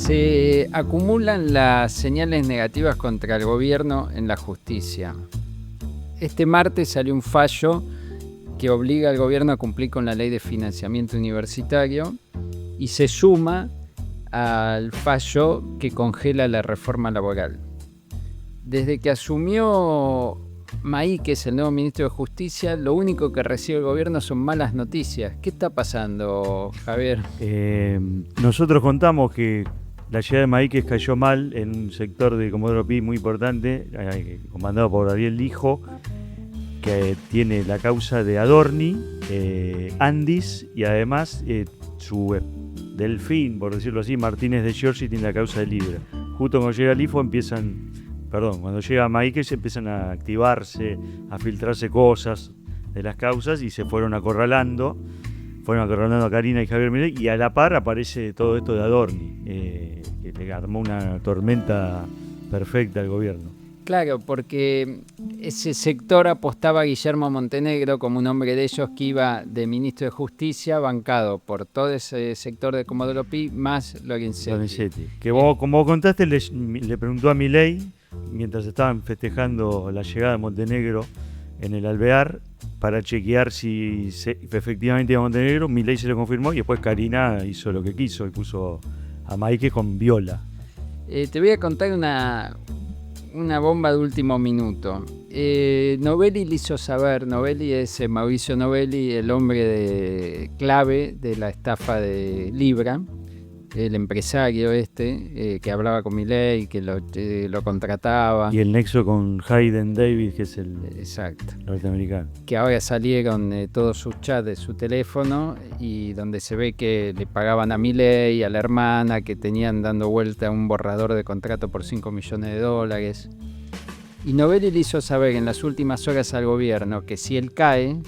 Se acumulan las señales negativas contra el gobierno en la justicia. Este martes salió un fallo que obliga al gobierno a cumplir con la ley de financiamiento universitario y se suma al fallo que congela la reforma laboral. Desde que asumió Maíquez, el nuevo ministro de Justicia, lo único que recibe el gobierno son malas noticias. ¿Qué está pasando, Javier? Nosotros contamos que la llegada de Maíquez cayó mal en un sector de Comodoro Pi muy importante, comandado por Ariel Lijo, que tiene la causa de Adorni, Andis y además su delfín, por decirlo así, Martínez de Giorgi, tiene la causa de Libra. Justo cuando llega Lifo cuando llega Maíquez empiezan a activarse, a filtrarse cosas de las causas y se fueron acorralando a Karina y Javier Milei, y a la par aparece todo esto de Adorni, que le armó una tormenta perfecta al gobierno. Claro, porque ese sector apostaba a Guillermo Montenegro como un hombre de ellos que iba de ministro de Justicia, bancado por todo ese sector de Comodoro Pi, más Lorenzetti. Que vos, como contaste, le preguntó a Milei, mientras estaban festejando la llegada de Montenegro en el Alvear, para chequear si efectivamente iba a Montenegro. Milei se lo confirmó y después Karina hizo lo que quiso y puso a Maíquez con viola. Te voy a contar una bomba de último minuto. Novelli le hizo saber, Novelli es Mauricio Novelli, el hombre clave de la estafa de Libra, el empresario que hablaba con Milei, que lo contrataba. Y el nexo con Hayden David, que es el norteamericano. Que ahora salieron todos sus chats de su teléfono y donde se ve que le pagaban a Milei, a la hermana, que tenían dando vuelta un borrador de contrato por $5 millones. Y Novelli le hizo saber en las últimas horas al gobierno que si él cae,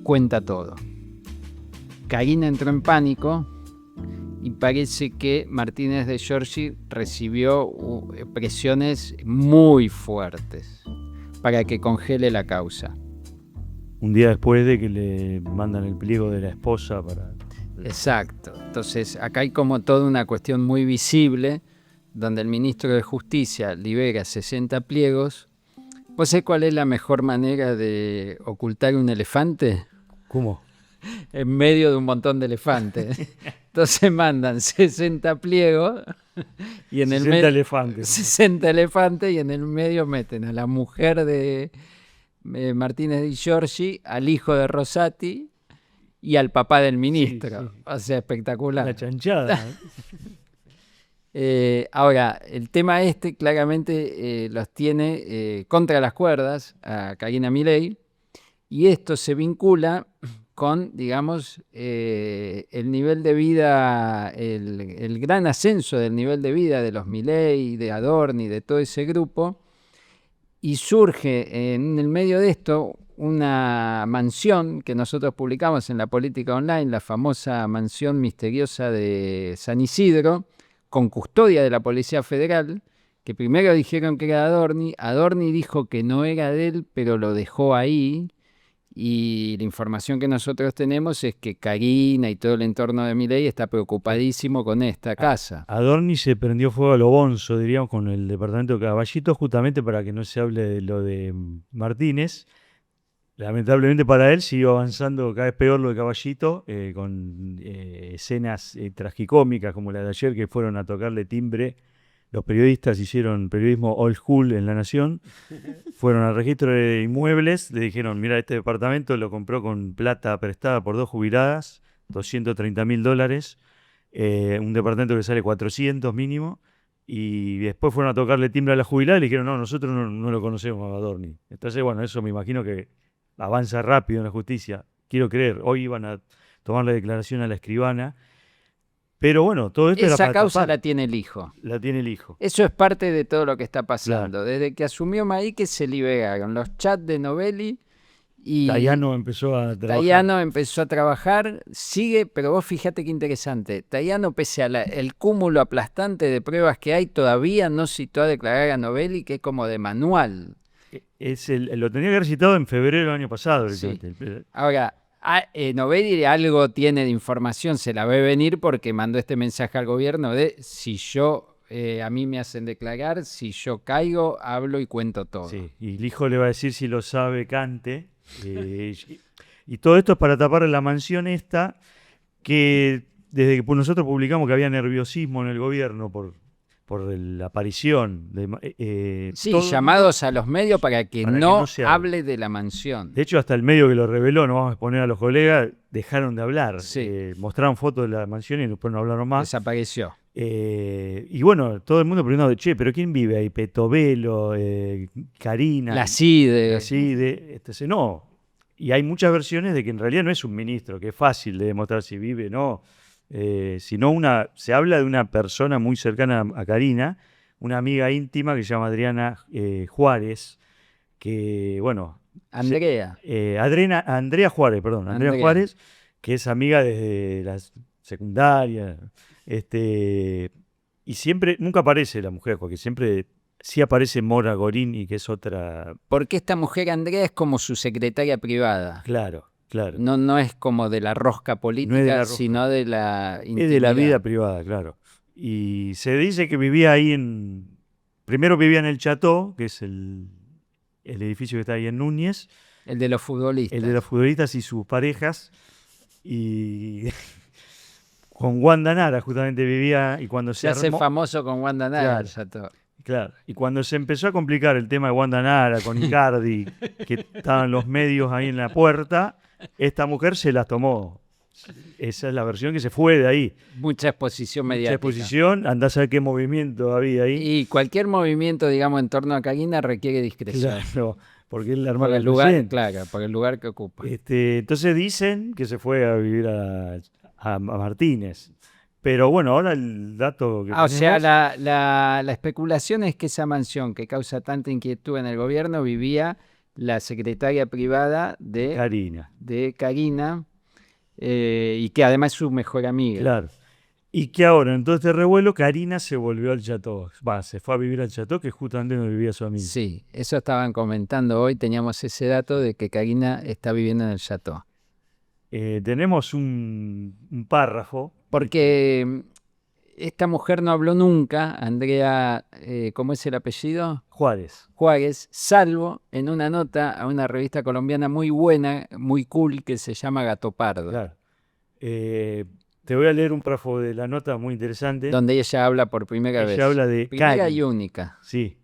cuenta todo. Karina entró en pánico y parece que Martínez de Giorgi recibió presiones muy fuertes para que congele la causa. Un día después de que le mandan el pliego de la esposa para... Exacto. Entonces acá hay como toda una cuestión muy visible donde el ministro de Justicia libera 60 pliegos. ¿Vos sabés cuál es la mejor manera de ocultar un elefante? ¿Cómo? En medio de un montón de elefantes. Entonces mandan 60 pliegos y en 60 elefantes. 60 elefantes y en el medio meten a la mujer de Martínez de Giorgi, al hijo de Rosati y al papá del ministro. Sí. O sea, espectacular. La chanchada. Ahora, el tema claramente los tiene contra las cuerdas a Karina Milei, y esto se vincula con, digamos, el nivel de vida, el gran ascenso del nivel de vida de los Milei, de Adorni, de todo ese grupo, y surge en el medio de esto una mansión que nosotros publicamos en La Política Online, la famosa mansión misteriosa de San Isidro, con custodia de la Policía Federal, que primero dijeron que era de Adorni dijo que no era de él, pero lo dejó ahí. Y la información que nosotros tenemos es que Karina y todo el entorno de Milei está preocupadísimo con esta casa. Adorni se prendió fuego a lo bonzo, diríamos, con el departamento de Caballito, justamente para que no se hable de lo de Martínez. Lamentablemente para él siguió avanzando cada vez peor lo de Caballito, con escenas tragicómicas como la de ayer, que fueron a tocarle timbre. Los periodistas hicieron periodismo old school en La Nación, fueron al registro de inmuebles, le dijeron, mira, este departamento lo compró con plata prestada por 2 jubiladas, $230.000, un departamento que sale 400 mínimo, y después fueron a tocarle timbre a la jubilada y le dijeron, no, nosotros no lo conocemos a Adorni. Entonces, bueno, eso me imagino que avanza rápido en la justicia, quiero creer. Hoy iban a tomar la declaración a la escribana. Pero bueno, todo esto esa causa la tiene el hijo. La tiene el hijo. Eso es parte de todo lo que está pasando. Claro. Desde que asumió Maíquez se liberaron los chats de Novelli y Tayano empezó a trabajar. Sigue, pero vos fíjate qué interesante. Tayano, pese al cúmulo aplastante de pruebas que hay, todavía no citó a declarar a Novelli, que es como de manual. Lo tenía que haber citado en febrero del año pasado. Sí. Ahora, Novelli algo tiene de información, se la ve venir porque mandó este mensaje al gobierno de si yo, a mí me hacen declarar, si yo caigo, hablo y cuento todo. Sí, y el hijo le va a decir si lo sabe, cante. Y todo esto es para tapar la mansión esta, que desde que nosotros publicamos que había nerviosismo en el gobierno por la aparición de Sí, todo el llamados a los medios para que para que no no se hable de la mansión. De hecho, hasta el medio que lo reveló, no vamos a exponer a los colegas, dejaron de hablar. Sí. Mostraron fotos de la mansión y después no hablaron más. Desapareció. Y bueno, todo el mundo preguntando, che, ¿pero quién vive ahí? Petovelo, Karina. La CIDE. La CIDE. No. Y hay muchas versiones de que en realidad no es un ministro, que es fácil de demostrar si vive o no. Sino se habla de una persona muy cercana a Karina, una amiga íntima que se llama Adriana Juárez, que, bueno... Andrea. Andrea Juárez, perdón. Andrea Juárez, que es amiga desde la secundaria. Y siempre, nunca aparece la mujer, porque siempre sí aparece Mora Gorini, que es otra... Porque esta mujer Andrea es como su secretaria privada. Claro. No es como de la rosca política, no es de la rosca, sino de la intimidad. Es de la vida privada, claro. Y se dice que vivía ahí primero vivía en el Chateau, que es el edificio que está ahí en Núñez. El de los futbolistas. El de los futbolistas y sus parejas. Y con Wanda Nara justamente vivía. Y cuando se hace famoso con Wanda Nara, el Chateau. Claro. Y cuando se empezó a complicar el tema de Wanda Nara con Icardi, que estaban los medios ahí en la puerta, esta mujer se las tomó. Esa es la versión que se fue de ahí. Mucha exposición mediática. Mucha exposición, andá a saber qué movimiento había ahí. Y cualquier movimiento, digamos, en torno a Karina requiere discreción. Claro, porque es la hermana del lugar, claro, por el lugar que ocupa. Entonces dicen que se fue a vivir a Martínez. Pero bueno, ahora el dato que o sea, la especulación es que esa mansión que causa tanta inquietud en el gobierno vivía la secretaria privada de Karina. Y que además es su mejor amiga. Claro. Y que ahora, en todo este revuelo, Karina se volvió al Chateau. Se fue a vivir al Chateau, que es justamente donde vivía su amiga. Sí, eso estaban comentando hoy. Teníamos ese dato de que Karina está viviendo en el Chateau. Tenemos un párrafo. Porque esta mujer no habló nunca, Andrea, ¿cómo es el apellido? Juárez, salvo en una nota a una revista colombiana muy buena, muy cool, que se llama Gato Pardo. Claro. Te voy a leer un párrafo de la nota muy interesante. Donde ella habla por primera vez. Ella habla de primera Cari. y única. Sí.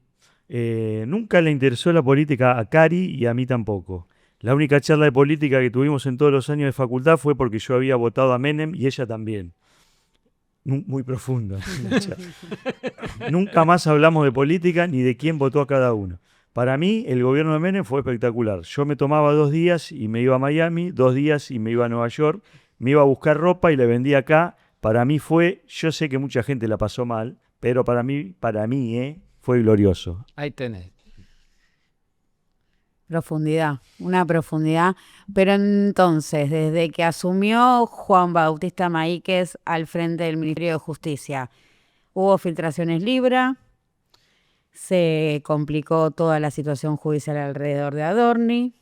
Nunca le interesó la política a Cari y a mí tampoco. La única charla de política que tuvimos en todos los años de facultad fue porque yo había votado a Menem y ella también. Muy profunda. Nunca más hablamos de política ni de quién votó a cada uno. Para mí, el gobierno de Menem fue espectacular. Yo me tomaba 2 días y me iba a Miami, 2 días y me iba a Nueva York, me iba a buscar ropa y la vendía acá. Para mí yo sé que mucha gente la pasó mal, pero para mí fue glorioso. Ahí tenés. Una profundidad. Pero entonces, desde que asumió Juan Bautista Maíquez al frente del Ministerio de Justicia, hubo filtraciones Libra, se complicó toda la situación judicial alrededor de Adorni,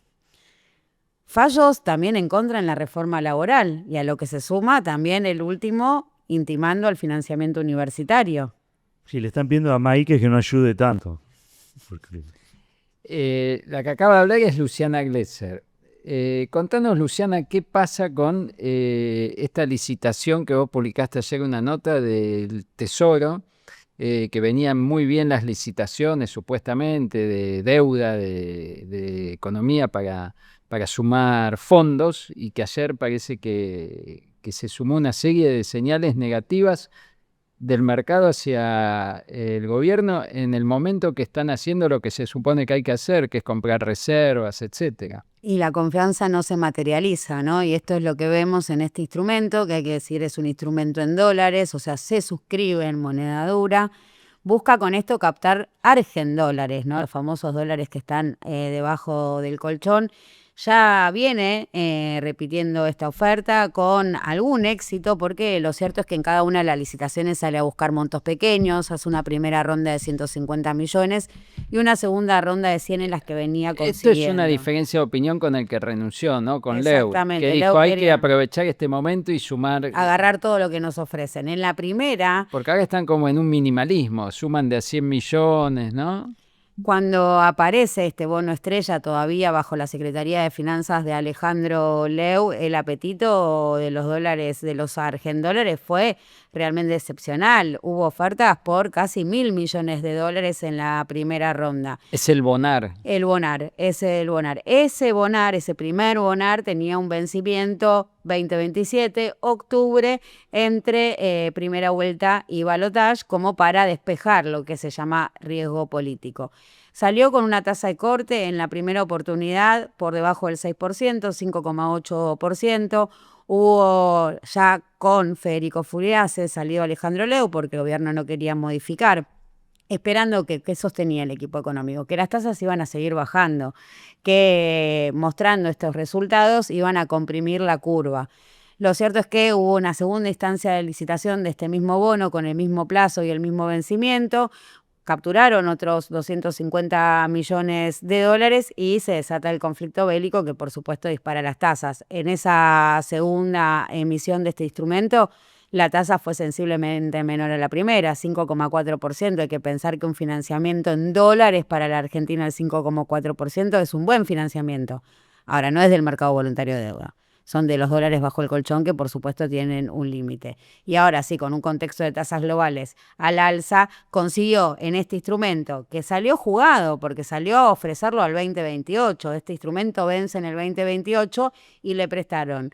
fallos también en contra en la reforma laboral, y a lo que se suma también el último intimando al financiamiento universitario. Sí, le están pidiendo a Maíquez que no ayude tanto. La que acaba de hablar es Luciana Glesser. Contanos, Luciana, ¿qué pasa con esta licitación que vos publicaste ayer, una nota del Tesoro, que venían muy bien las licitaciones supuestamente de deuda, de economía para sumar fondos, y que ayer parece que se sumó una serie de señales negativas del mercado hacia el gobierno en el momento que están haciendo lo que se supone que hay que hacer, que es comprar reservas, etcétera. Y la confianza no se materializa, ¿no? Y esto es lo que vemos en este instrumento, que hay que decir es un instrumento en dólares, o sea, se suscribe en moneda dura. Busca con esto captar argendólares, ¿no? Los famosos dólares que están debajo del colchón. ya viene repitiendo esta oferta con algún éxito, porque lo cierto es que en cada una de las licitaciones sale a buscar montos pequeños, hace una primera ronda de 150 millones y una segunda ronda de 100 en las que venía consiguiendo. Esto es una diferencia de opinión con el que renunció, ¿no? Con Leu, Exactamente, que dijo Leu hay que quería aprovechar este momento y sumar, agarrar todo lo que nos ofrecen. En la primera, porque ahora están como en un minimalismo, suman de a 100 millones, ¿no? cuando aparece este bono estrella todavía bajo la Secretaría de Finanzas de Alejandro Leu, el apetito de los dólares, de los argendólares, fue realmente excepcional. Hubo ofertas por casi 1.000 millones de dólares en la primera ronda. Es el bonar. El bonar, ese bonar. Ese bonar, ese primer bonar, tenía un vencimiento 2027, octubre, entre primera vuelta y balotaje, como para despejar lo que se llama riesgo político. Salió con una tasa de corte en la primera oportunidad por debajo del 6%, 5,8%. Hubo ya con Federico Furiase, salió Alejandro Leu porque el gobierno no quería modificar, esperando que sostenía el equipo económico, que las tasas iban a seguir bajando, que mostrando estos resultados iban a comprimir la curva. Lo cierto es que hubo una segunda instancia de licitación de este mismo bono con el mismo plazo y el mismo vencimiento. Capturaron otros 250 millones de dólares y se desata el conflicto bélico que por supuesto dispara las tasas. En esa segunda emisión de este instrumento, la tasa fue sensiblemente menor a la primera, 5,4%. Hay que pensar que un financiamiento en dólares para la Argentina al 5,4% es un buen financiamiento. Ahora, no es del mercado voluntario de deuda. Son de los dólares bajo el colchón que por supuesto tienen un límite. Y ahora sí, con un contexto de tasas globales al alza, consiguió en este instrumento, que salió jugado porque salió a ofrecerlo al 2028. Este instrumento vence en el 2028 y le prestaron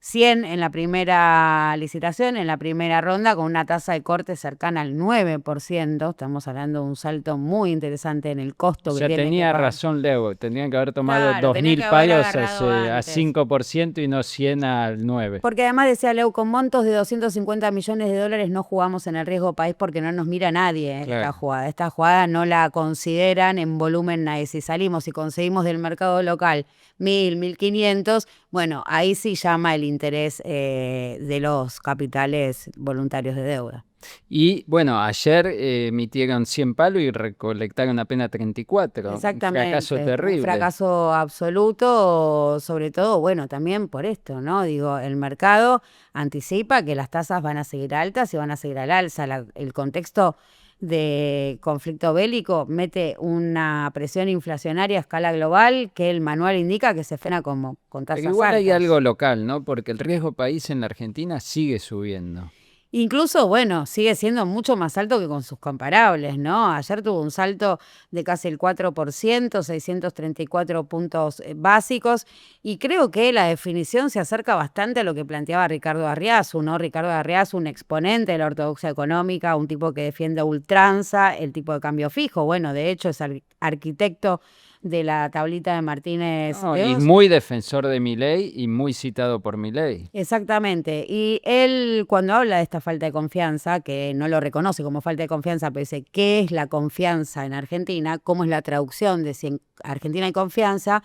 100 en la primera licitación, en la primera ronda, con una tasa de corte cercana al 9%. Estamos hablando de un salto muy interesante en el costo O que sea, tiene tenía que pagar. razón Leu, tendrían que haber tomado Claro, tenía 2.000 que haber palos agarrado a antes. 5% y no 100 al 9%. Porque además decía Leu, con montos de 250 millones de dólares no jugamos en el riesgo país porque no nos mira nadie Claro. esta jugada. Esta jugada no la consideran en volumen nadie. Si salimos y conseguimos del mercado local 1.000, 1.500, bueno, ahí sí llama el interés de los capitales voluntarios de deuda. Y bueno, ayer emitieron 100 palos y recolectaron apenas 34. Exactamente, Un fracaso terrible. un fracaso absoluto, sobre todo, bueno, también por esto, ¿no? Digo, el mercado anticipa que las tasas van a seguir altas y van a seguir al alza. El contexto de conflicto bélico mete una presión inflacionaria a escala global que el manual indica que se frena con tasas Pero igual hay altas. algo local, ¿no? Porque el riesgo país en la Argentina sigue subiendo. Incluso, bueno, sigue siendo mucho más alto que con sus comparables, ¿no? Ayer tuvo un salto de casi el 4%, 634 puntos básicos, y creo que la definición se acerca bastante a lo que planteaba Ricardo Arriazu, ¿no? Ricardo Arriazu, un exponente de la ortodoxia económica, un tipo que defiende a ultranza el tipo de cambio fijo. Bueno, de hecho es arquitecto de la tablita de Martínez No, de y Oz. muy defensor de Milei y muy citado por Milei. Exactamente. Y él, cuando habla de esta falta de confianza, que no lo reconoce como falta de confianza, pero dice, ¿qué es la confianza en Argentina? ¿Cómo es la traducción de si en Argentina hay confianza?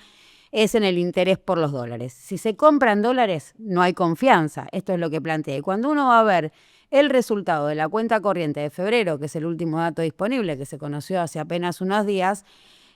Es en el interés por los dólares. Si se compran dólares, no hay confianza. Esto es lo que plantea. Y cuando uno va a ver el resultado de la cuenta corriente de febrero, que es el último dato disponible, que se conoció hace apenas unos días,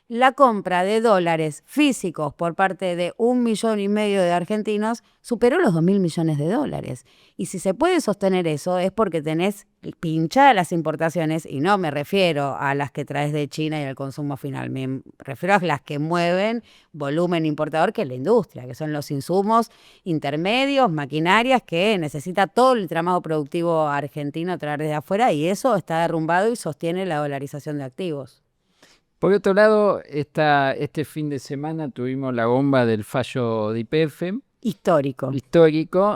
la compra de dólares físicos por parte de 1,5 millones de argentinos superó los 2.000 millones de dólares. Y si se puede sostener eso es porque tenés pinchadas las importaciones, y no me refiero a las que traes de China y al consumo final, me refiero a las que mueven volumen importador, que es la industria, que son los insumos intermedios, maquinarias que necesita todo el entramado productivo argentino traer desde afuera, y eso está derrumbado y sostiene la dolarización de activos. Por otro lado, este fin de semana tuvimos la bomba del fallo de YPF. Histórico.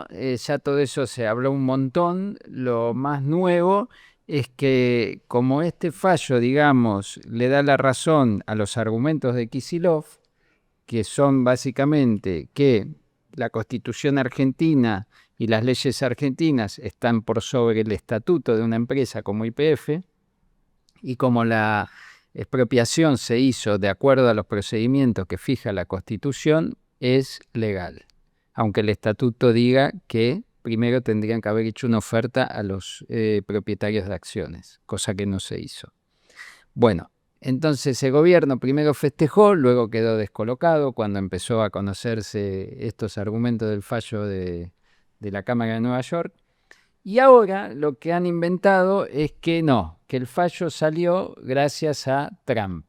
Ya todo eso se habló un montón. Lo más nuevo es que como este fallo, digamos, le da la razón a los argumentos de Kicillof, que son básicamente que la Constitución argentina y las leyes argentinas están por sobre el estatuto de una empresa como YPF, y como la expropiación se hizo de acuerdo a los procedimientos que fija la Constitución, es legal, aunque el estatuto diga que primero tendrían que haber hecho una oferta a los propietarios de acciones, cosa que no se hizo. Bueno, entonces el gobierno primero festejó, luego quedó descolocado cuando empezó a conocerse estos argumentos del fallo de la Cámara de Nueva York. Y ahora lo que han inventado es que no, que el fallo salió gracias a Trump.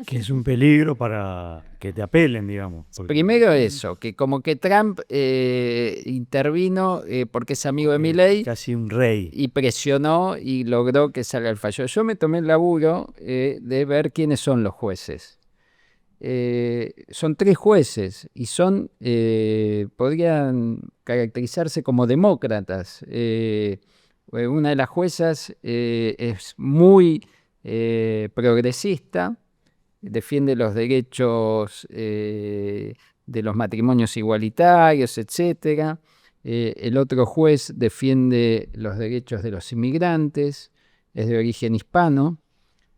Que es un peligro para que te apelen, digamos. Primero eso, que como que Trump intervino porque es amigo de Milei. Casi un rey. Y presionó y logró que salga el fallo. Yo me tomé el laburo de ver quiénes son los jueces. Son 3 jueces y podrían caracterizarse como demócratas. Una de las juezas es muy progresista, defiende los derechos de los matrimonios igualitarios, etcétera. El otro juez defiende los derechos de los inmigrantes, es de origen hispano.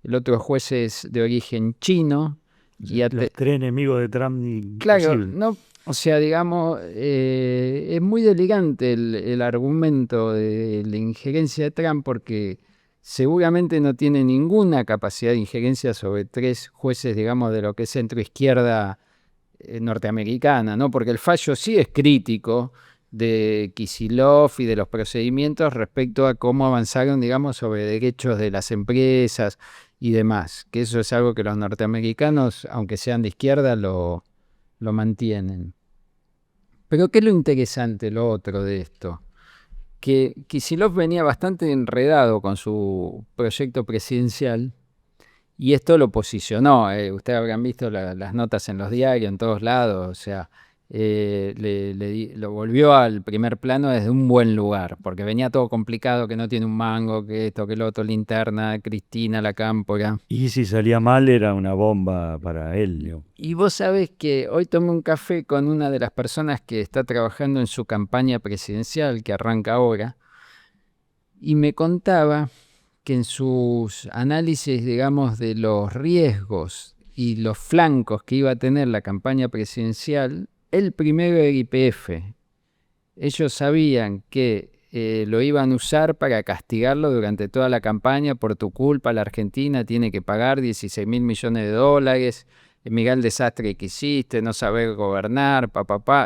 El otro juez es de origen chino. Y los 3 enemigos de Trump. Claro, no, o sea, digamos, es muy delicante el argumento de la injerencia de Trump porque seguramente no tiene ninguna capacidad de injerencia sobre 3 jueces, digamos, de lo que es centro-izquierda norteamericana, ¿no? Porque el fallo sí es crítico de Kicillof y de los procedimientos respecto a cómo avanzaron, digamos, sobre derechos de las empresas y demás, que eso es algo que los norteamericanos, aunque sean de izquierda, lo mantienen. Pero ¿qué es lo interesante, lo otro de esto? Que Kicillof venía bastante enredado con su proyecto presidencial y esto lo posicionó. Ustedes habrán visto las notas en los diarios, en todos lados, o sea, lo volvió al primer plano desde un buen lugar, porque venía todo complicado, que no tiene un mango, que esto, que lo otro, linterna, Cristina, la cámpora. Y si salía mal era una bomba para él, ¿no? Y vos sabés que hoy tomé un café con una de las personas que está trabajando en su campaña presidencial, que arranca ahora, y me contaba que en sus análisis, digamos, de los riesgos y los flancos que iba a tener la campaña presidencial, el primero era YPF. Ellos sabían que lo iban a usar para castigarlo durante toda la campaña. Por tu culpa, la Argentina tiene que pagar 16.000 millones de dólares. Mira el desastre que hiciste, no saber gobernar,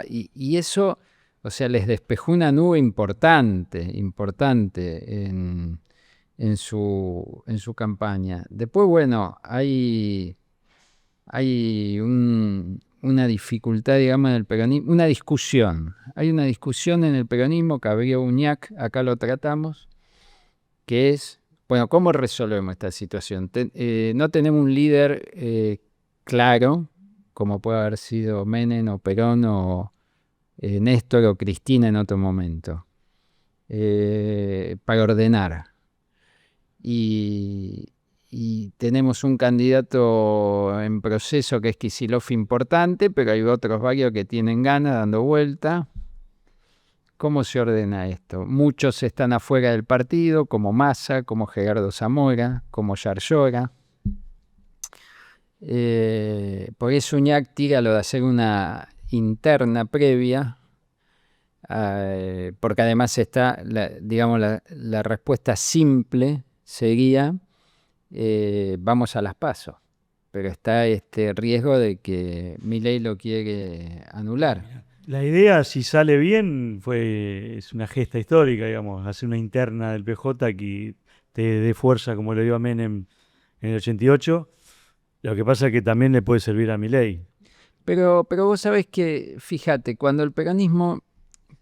y eso, o sea, les despejó una nube importante en su campaña. Después, bueno, hay una dificultad, digamos, en el peronismo, una discusión. Hay una discusión en el peronismo que abrió Uñac, acá lo tratamos, que es, bueno, ¿cómo resolvemos esta situación? No tenemos un líder claro, como puede haber sido Menem o Perón o Néstor o Cristina en otro momento, para ordenar. Y tenemos un candidato en proceso que es Kicillof importante, pero hay otros varios que tienen ganas dando vuelta. ¿Cómo se ordena esto? Muchos están afuera del partido, como Massa, como Gerardo Zamora, como Yarlora. Por eso Uñac tira lo de hacer una interna previa, porque además está, la respuesta simple sería vamos a las PASO, pero está este riesgo de que Milei lo quiere anular. La idea, si sale bien, es una gesta histórica, digamos, hacer una interna del PJ que te dé fuerza como le dio a Menem en el 88. Lo que pasa es que también le puede servir a Milei. Pero vos sabés que, fíjate, cuando el peronismo,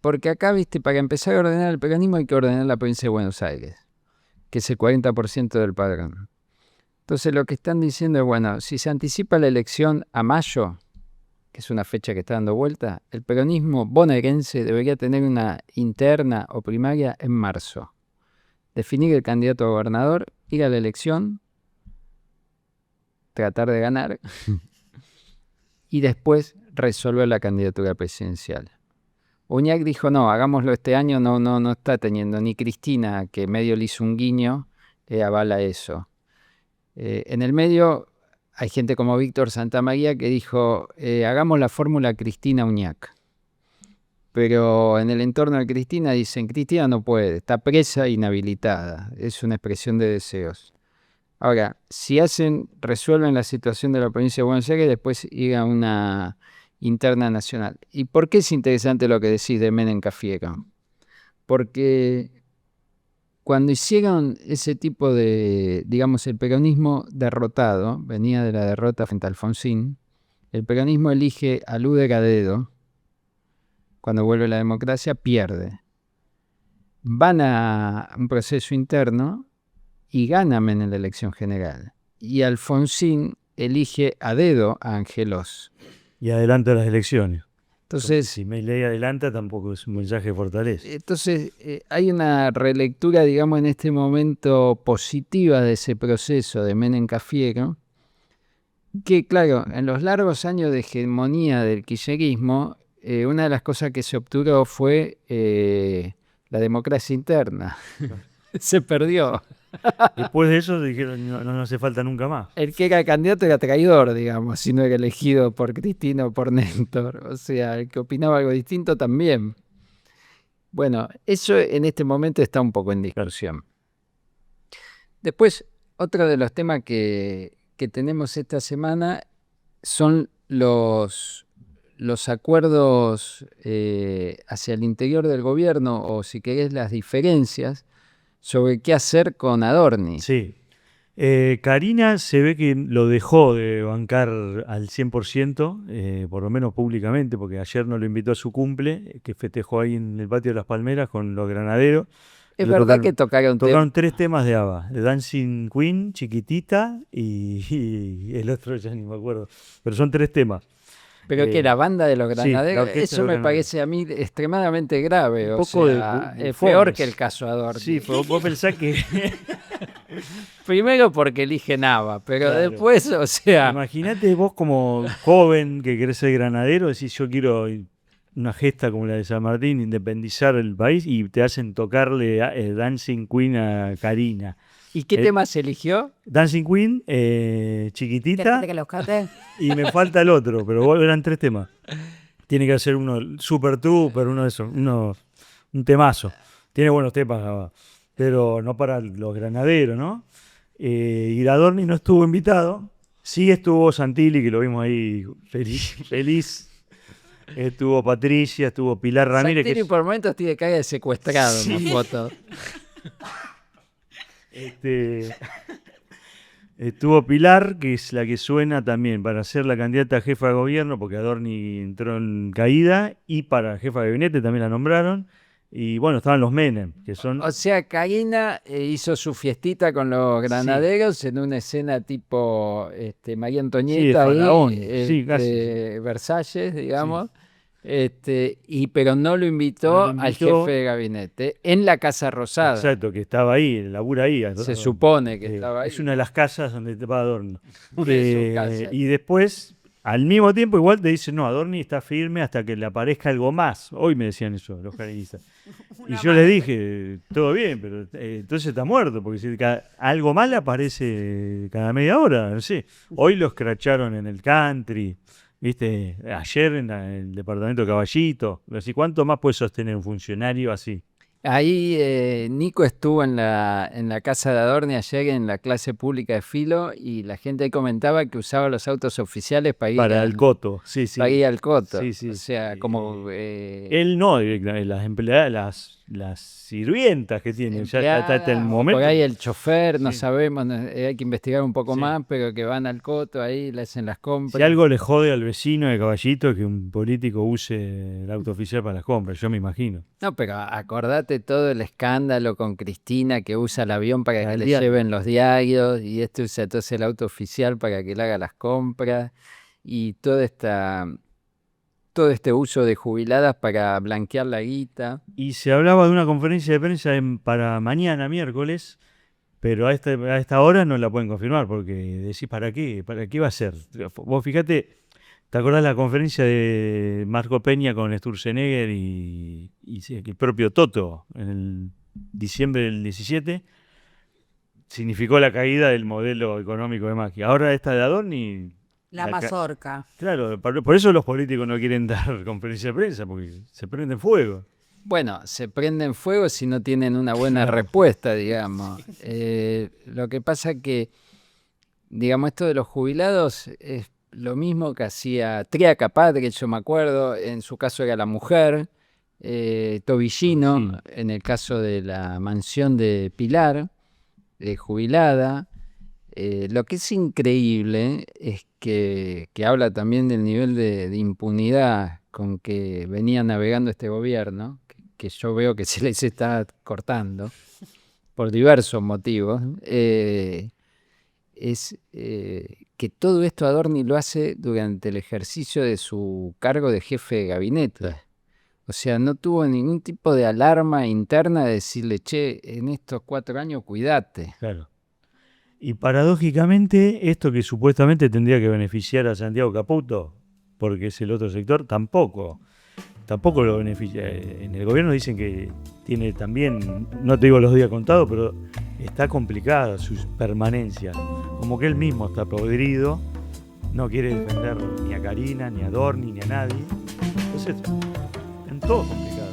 porque acá, viste, para empezar a ordenar el peronismo hay que ordenar la provincia de Buenos Aires, que es el 40% del padrón. Entonces lo que están diciendo es, bueno, si se anticipa la elección a mayo, que es una fecha que está dando vuelta, el peronismo bonaerense debería tener una interna o primaria en marzo. Definir el candidato a gobernador, ir a la elección, tratar de ganar y después resolver la candidatura presidencial. Uñac dijo, no, hagámoslo este año, no está teniendo, ni Cristina, que medio le hizo un guiño, avala eso. En el medio hay gente como Víctor Santamaría que dijo, hagamos la fórmula Cristina Uñac. Pero en el entorno de Cristina dicen, Cristina no puede, está presa e inhabilitada. Es una expresión de deseos. Ahora, si resuelven la situación de la provincia de Buenos Aires, después ir a una interna nacional. ¿Y por qué es interesante lo que decís de Menem Cafiero? Porque cuando hicieron ese tipo de, digamos, el peronismo derrotado, venía de la derrota frente a Alfonsín, el peronismo elige a Luder a dedo, cuando vuelve la democracia, pierde. Van a un proceso interno y ganan en la elección general. Y Alfonsín elige a dedo a Angelós. Y adelanta las elecciones. Entonces, si Milei adelanta, tampoco es un mensaje de fortaleza. Entonces, hay una relectura, digamos, en este momento positiva de ese proceso de Menem Cafiero, que, claro, en los largos años de hegemonía del kirchnerismo, una de las cosas que se obturó fue la democracia interna. Se perdió. Después de eso dijeron, no hace falta nunca más. El que era candidato era traidor, digamos, si no era elegido por Cristina o por Néstor. O sea, el que opinaba algo distinto también. Bueno, eso en este momento está un poco en discusión. Después, otro de los temas que tenemos esta semana son los acuerdos hacia el interior del gobierno, o si querés las diferencias sobre qué hacer con Adorni. Sí. Karina se ve que lo dejó de bancar al 100%, por lo menos públicamente, porque ayer no lo invitó a su cumple, que festejó ahí en el patio de las Palmeras con los granaderos. Es verdad que tocaron 3 temas de ABBA, de Dancing Queen, Chiquitita y el otro ya ni me acuerdo, pero son 3 temas. Pero que la banda de los sí, granaderos, eso me parece a mí extremadamente grave. O sea, es peor que el caso Adorni. Sí, vos pensás que... Primero porque eligen ABBA, pero Claro. después, o sea... Imagínate vos como joven que querés ser granadero, decís yo quiero una gesta como la de San Martín, independizar el país, y te hacen tocarle Dancing Queen a Karina. ¿Y qué tema se eligió? Dancing Queen, Chiquitita, ¿Querés que los cante? y me falta el otro, pero eran 3 temas. Tiene que ser uno Super Trooper, uno de esos, un temazo. Tiene buenos temas, pero no para los granaderos, ¿no? Y Adorni no estuvo invitado. Sí estuvo Santilli, que lo vimos ahí feliz. Estuvo Patricia, estuvo Pilar Ramírez. Santilli por momentos tiene cara de secuestrado en la foto. Estuvo Pilar, que es la que suena también para ser la candidata a jefa de gobierno, porque Adorni entró en caída, y para jefa de gabinete también la nombraron. Y bueno, estaban los Menem, que son... O sea, Karina hizo su fiestita con los granaderos en una escena tipo María Antonieta, Sí, de Faraón. ahí, Casi. Versalles, digamos. Pero no lo invitó al jefe de gabinete en la Casa Rosada. Exacto, que estaba ahí, labura ahí. Se supone que estaba ahí. Es una de las casas donde te va Adorno. De su casa. Y después, al mismo tiempo, igual te dicen, no, Adorni está firme hasta que le aparezca algo más. Hoy me decían eso los carinistas. Y yo les dije, todo bien, pero entonces está muerto, porque si algo más le aparece cada media hora, no sé. Hoy lo escracharon en el country. ¿Viste? Ayer en el departamento de Caballito. Así, ¿cuánto más puede sostener un funcionario así? Ahí Nico estuvo en la casa de Adorni ayer en la clase pública de Filo, y la gente comentaba que usaba los autos oficiales para ir el coto. Sí, sí. Para ir al coto. Sí, sí. O sea, como... Él no, las empleadas, las sirvientas que tiene. Ya hasta el momento. Por ahí el chofer, no Sí. sabemos, hay que investigar un poco Sí. más, pero que van al coto ahí, le hacen las compras. Si algo le jode al vecino de Caballito es que un político use el auto oficial para las compras, yo me imagino. No, pero acordate todo el escándalo con Cristina, que usa el avión para que El le diario. lleven los diarios, y usa entonces el auto oficial para que le haga las compras, y todo este uso de jubiladas para blanquear la guita. Y se hablaba de una conferencia de prensa para mañana, miércoles, pero a esta hora no la pueden confirmar, porque decís, ¿para qué? ¿Para qué va a ser? Vos fíjate, ¿te acordás la conferencia de Marco Peña con Sturzenegger y el propio Toto en el diciembre del 17? significó la caída del modelo económico de Macri. Ahora esta de Adorni... La mazorca. Claro, por eso los políticos no quieren dar conferencia de prensa, porque se prenden fuego. Bueno, se prenden fuego si no tienen una buena respuesta, digamos. Lo que pasa que, digamos, esto de los jubilados es lo mismo que hacía Triaca Padre, yo me acuerdo, en su caso era la mujer, Tobillino, en el caso de la mansión de Pilar, jubilada. Lo que es increíble es que habla también del nivel de impunidad con que venía navegando este gobierno, que yo veo que se les está cortando por diversos motivos, es que todo esto Adorni lo hace durante el ejercicio de su cargo de jefe de gabinete. O sea, no tuvo ningún tipo de alarma interna de decirle, che, en estos 4 años cuidate. Claro. Y paradójicamente, esto que supuestamente tendría que beneficiar a Santiago Caputo, porque es el otro sector, tampoco lo beneficia. En el gobierno dicen que tiene también, no te digo los días contados, pero está complicada su permanencia. Como que él mismo está podrido, no quiere defender ni a Karina, ni a Adorni, ni a nadie. Entonces, en todo complicado.